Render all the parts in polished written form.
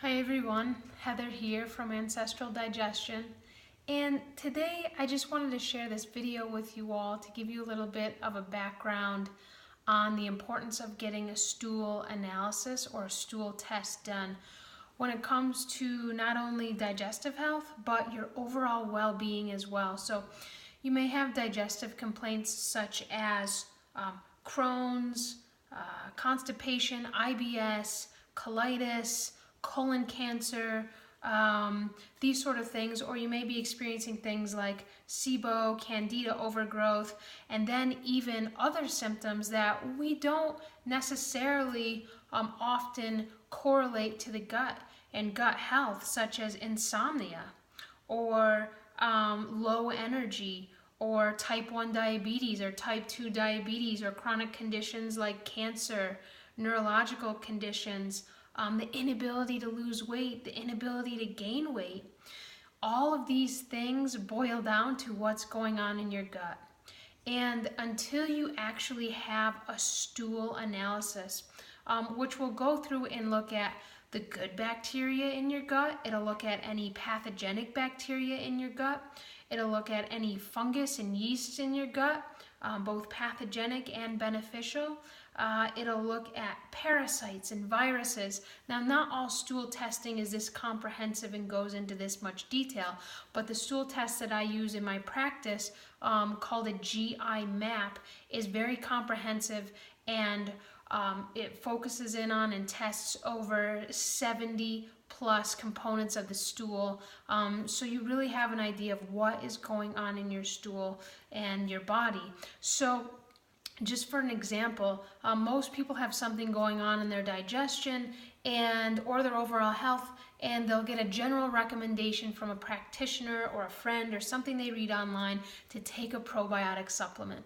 Hi everyone, Heather here from Ancestral Digestion, and today I just wanted to share this video with you all to give you a little bit of a background on the importance of getting a stool analysis or a stool test done when it comes to not only digestive health but your overall well-being as well. So you may have digestive complaints such as Crohn's, constipation, IBS, colitis, colon cancer, these sort of things, or you may be experiencing things like SIBO, candida overgrowth, and then even other symptoms that we don't necessarily often correlate to the gut and gut health, such as insomnia or low energy or type 1 diabetes or type 2 diabetes or chronic conditions like cancer, neurological conditions, the inability to lose weight, the inability to gain weight. All of these things boil down to what's going on in your gut. And until you actually have a stool analysis, which we'll go through and look at the good bacteria in your gut, it'll look at any pathogenic bacteria in your gut, it'll look at any fungus and yeasts in your gut, both pathogenic and beneficial. It'll look at parasites and viruses. Now, not all stool testing is this comprehensive and goes into this much detail, but the stool test that I use in my practice, called a GI map, is very comprehensive, and it focuses in on and tests over 70 plus components of the stool, so you really have an idea of what is going on in your stool and your body. So just for an example, most people have something going on in their digestion and or their overall health, and they'll get a general recommendation from a practitioner or a friend or something they read online to take a probiotic supplement.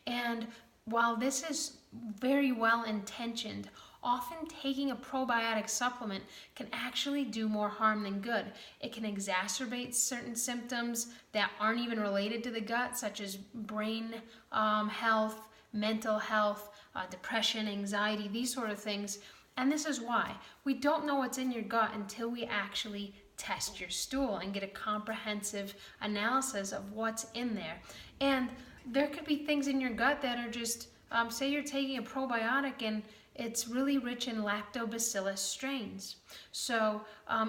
And while this is very well intentioned, often taking a probiotic supplement can actually do more harm than good. It can exacerbate certain symptoms that aren't even related to the gut, such as brain health, mental health, depression, anxiety, these sort of things. And this is why we don't know what's in your gut until we actually test your stool and get a comprehensive analysis of what's in there. And there could be things in your gut that are just, say you're taking a probiotic and it's really rich in lactobacillus strains. So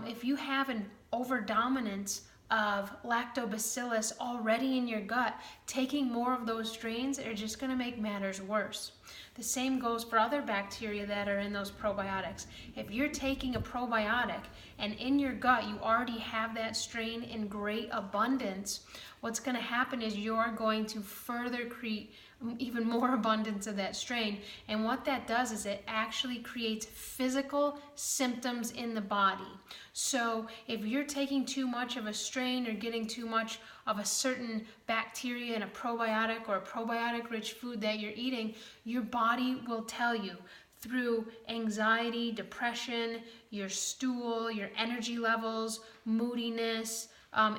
if you have an overdominance of lactobacillus already in your gut, taking more of those strains are just going to make matters worse. The same goes for other bacteria that are in those probiotics. If you're taking a probiotic and in your gut you already have that strain in great abundance, what's going to happen is you're going to further create even more abundance of that strain. And what that does is it actually creates physical symptoms in the body. So if you're taking too much of a strain or getting too much of a certain bacteria in a probiotic or a probiotic rich food that you're eating, your body will tell you through anxiety, depression, your stool, your energy levels, moodiness,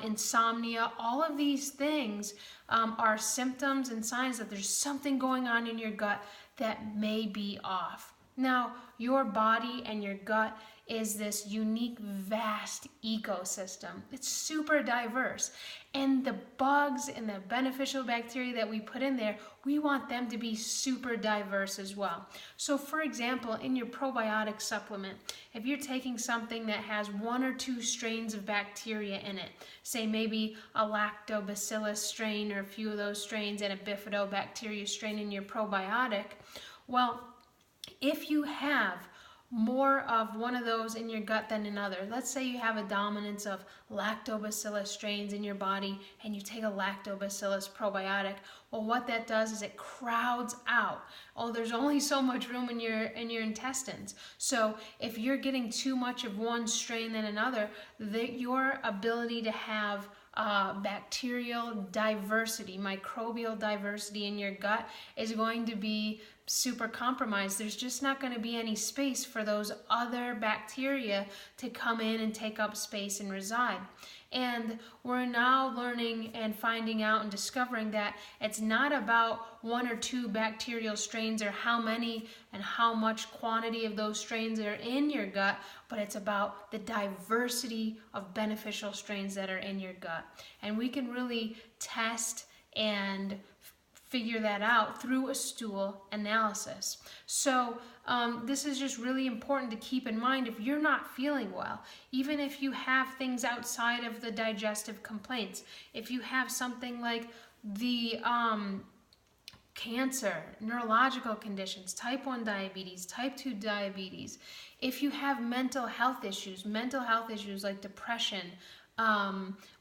insomnia. All of these things are symptoms and signs that there's something going on in your gut that may be off. Now, your body and your gut is this unique, vast ecosystem. It's super diverse. And the bugs and the beneficial bacteria that we put in there, we want them to be super diverse as well. So for example, in your probiotic supplement, if you're taking something that has 1 or 2 strains of bacteria in it, say maybe a lactobacillus strain or a few of those strains and a bifidobacteria strain in your probiotic, well, if you have more of one of those in your gut than another, let's say you have a dominance of lactobacillus strains in your body and you take a lactobacillus probiotic, well, what that does is it crowds out. Oh, there's only so much room in your intestines. So if you're getting too much of one strain than another, your ability to have bacterial diversity, microbial diversity in your gut is going to be super compromised, there's just not going to be any space for those other bacteria to come in and take up space and reside. And we're now learning and finding out and discovering that it's not about one or two bacterial strains or how many and how much quantity of those strains are in your gut, but it's about the diversity of beneficial strains that are in your gut. And we can really test and figure that out through a stool analysis. So this is just really important to keep in mind if you're not feeling well, even if you have things outside of the digestive complaints. If you have something like the cancer, neurological conditions, type 1 diabetes, type 2 diabetes, if you have mental health issues like depression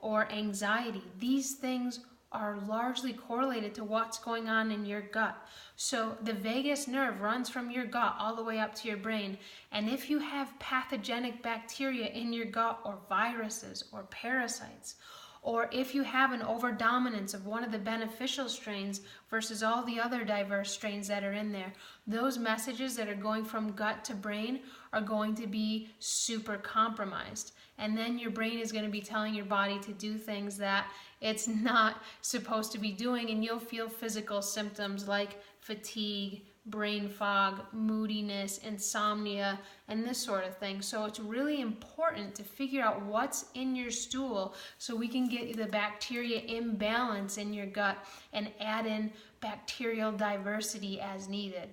or anxiety, these things are largely correlated to what's going on in your gut. So the vagus nerve runs from your gut all the way up to your brain. And if you have pathogenic bacteria in your gut, or viruses or parasites, or if you have an overdominance of one of the beneficial strains versus all the other diverse strains that are in there, those messages that are going from gut to brain are going to be super compromised. And then your brain is going to be telling your body to do things that it's not supposed to be doing, and you'll feel physical symptoms like fatigue, brain fog, moodiness, insomnia, and this sort of thing. So it's really important to figure out what's in your stool so we can get the bacteria imbalance in your gut and add in bacterial diversity as needed.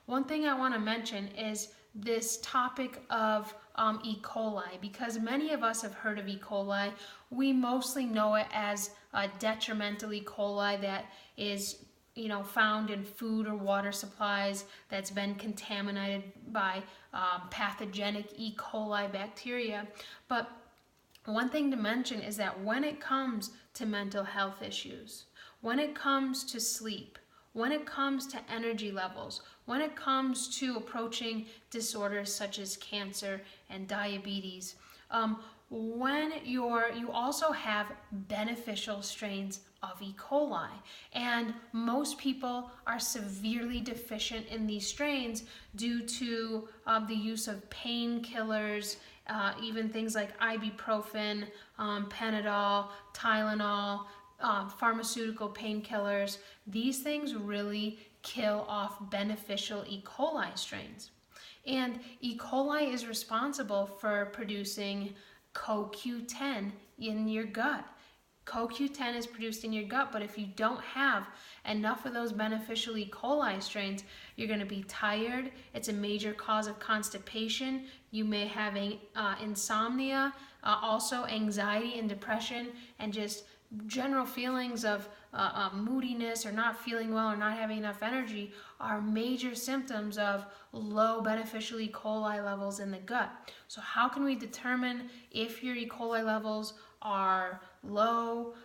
One thing I want to mention is this topic of E. coli, because many of us have heard of E. coli. We mostly know it as a detrimental E. coli that is found in food or water supplies that's been contaminated by pathogenic E. coli bacteria. But one thing to mention is that when it comes to mental health issues, when it comes to sleep, when it comes to energy levels, when it comes to approaching disorders such as cancer and diabetes, when you also have beneficial strains of E. coli, and most people are severely deficient in these strains due to the use of painkillers, even things like ibuprofen, Panadol, Tylenol, pharmaceutical painkillers. These things really kill off beneficial E. coli strains. And E. coli is responsible for producing CoQ10 in your gut. CoQ10 is produced in your gut, but if you don't have enough of those beneficial E. coli strains, you're going to be tired. It's a major cause of constipation. You may have insomnia, also anxiety and depression, and just general feelings of moodiness or not feeling well or not having enough energy are major symptoms of low beneficial E. coli levels in the gut. So how can we determine if your E. coli levels are low?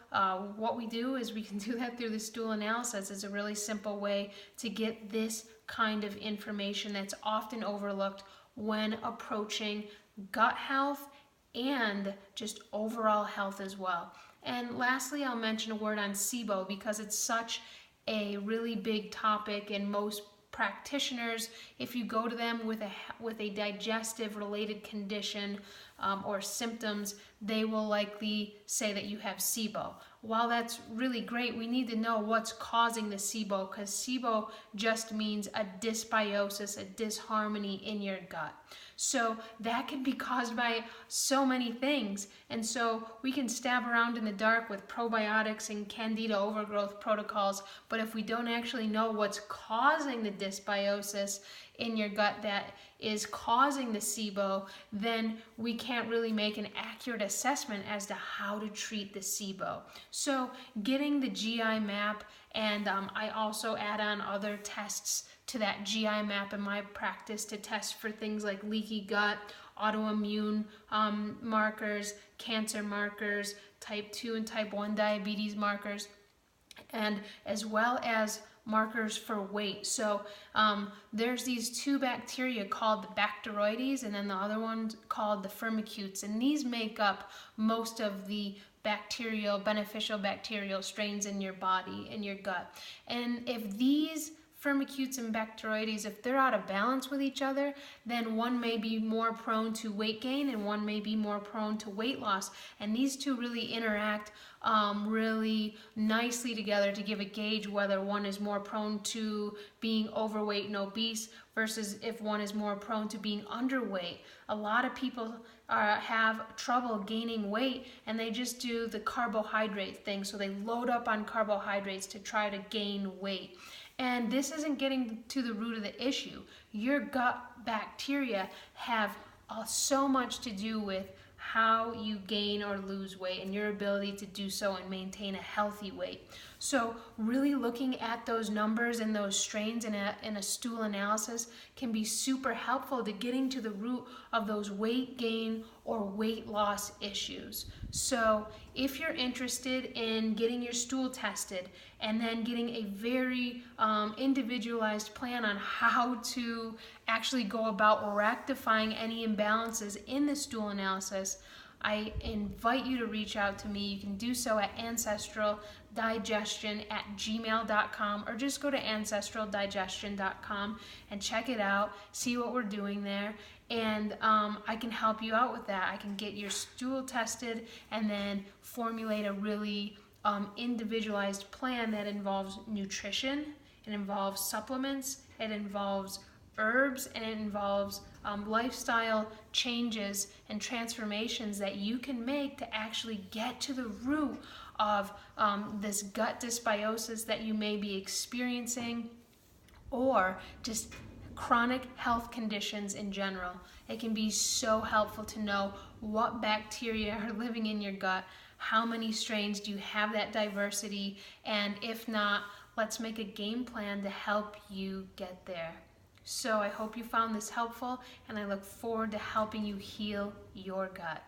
What we do is we can do that through the stool analysis. It's a really simple way to get this kind of information that's often overlooked when approaching gut health and just overall health as well. And lastly, I'll mention a word on SIBO because it's such a really big topic, and most practitioners, if you go to them with a digestive related condition or symptoms, they will likely say that you have SIBO. While that's really great, we need to know what's causing the SIBO, because SIBO just means a dysbiosis, a disharmony in your gut. So that can be caused by so many things. And so we can stab around in the dark with probiotics and candida overgrowth protocols, but if we don't actually know what's causing the dysbiosis in your gut that is causing the SIBO, then we can't really make an accurate assessment as to how to treat the SIBO. So getting the GI map, and I also add on other tests to that GI map in my practice to test for things like leaky gut, autoimmune markers, cancer markers, type 2 and type 1 diabetes markers, and as well as markers for weight. So there's these two bacteria called the Bacteroides, and then the other one called the Firmicutes, and these make up most of the beneficial bacterial strains in your body, in your gut. And if these Firmicutes and Bacteroides, if they're out of balance with each other, then one may be more prone to weight gain and one may be more prone to weight loss. And these two really interact really nicely together to give a gauge whether one is more prone to being overweight and obese versus if one is more prone to being underweight. A lot of people have trouble gaining weight and they just do the carbohydrate thing. So they load up on carbohydrates to try to gain weight. And this isn't getting to the root of the issue. Your gut bacteria have so much to do with how you gain or lose weight and your ability to do so and maintain a healthy weight. So really looking at those numbers and those strains in a stool analysis can be super helpful to getting to the root of those weight gain or weight loss issues. So if you're interested in getting your stool tested and then getting a very individualized plan on how to actually go about rectifying any imbalances in the stool analysis, I invite you to reach out to me. You can do so at ancestraldigestion@gmail.com or just go to ancestraldigestion.com and check it out, see what we're doing there, and I can help you out with that. I can get your stool tested and then formulate a really individualized plan that involves nutrition, it involves supplements, it involves herbs, and it involves lifestyle changes and transformations that you can make to actually get to the root of this gut dysbiosis that you may be experiencing, or just chronic health conditions in general. It can be so helpful to know what bacteria are living in your gut, how many strains do you have, that diversity, and if not, let's make a game plan to help you get there. So I hope you found this helpful, and I look forward to helping you heal your gut.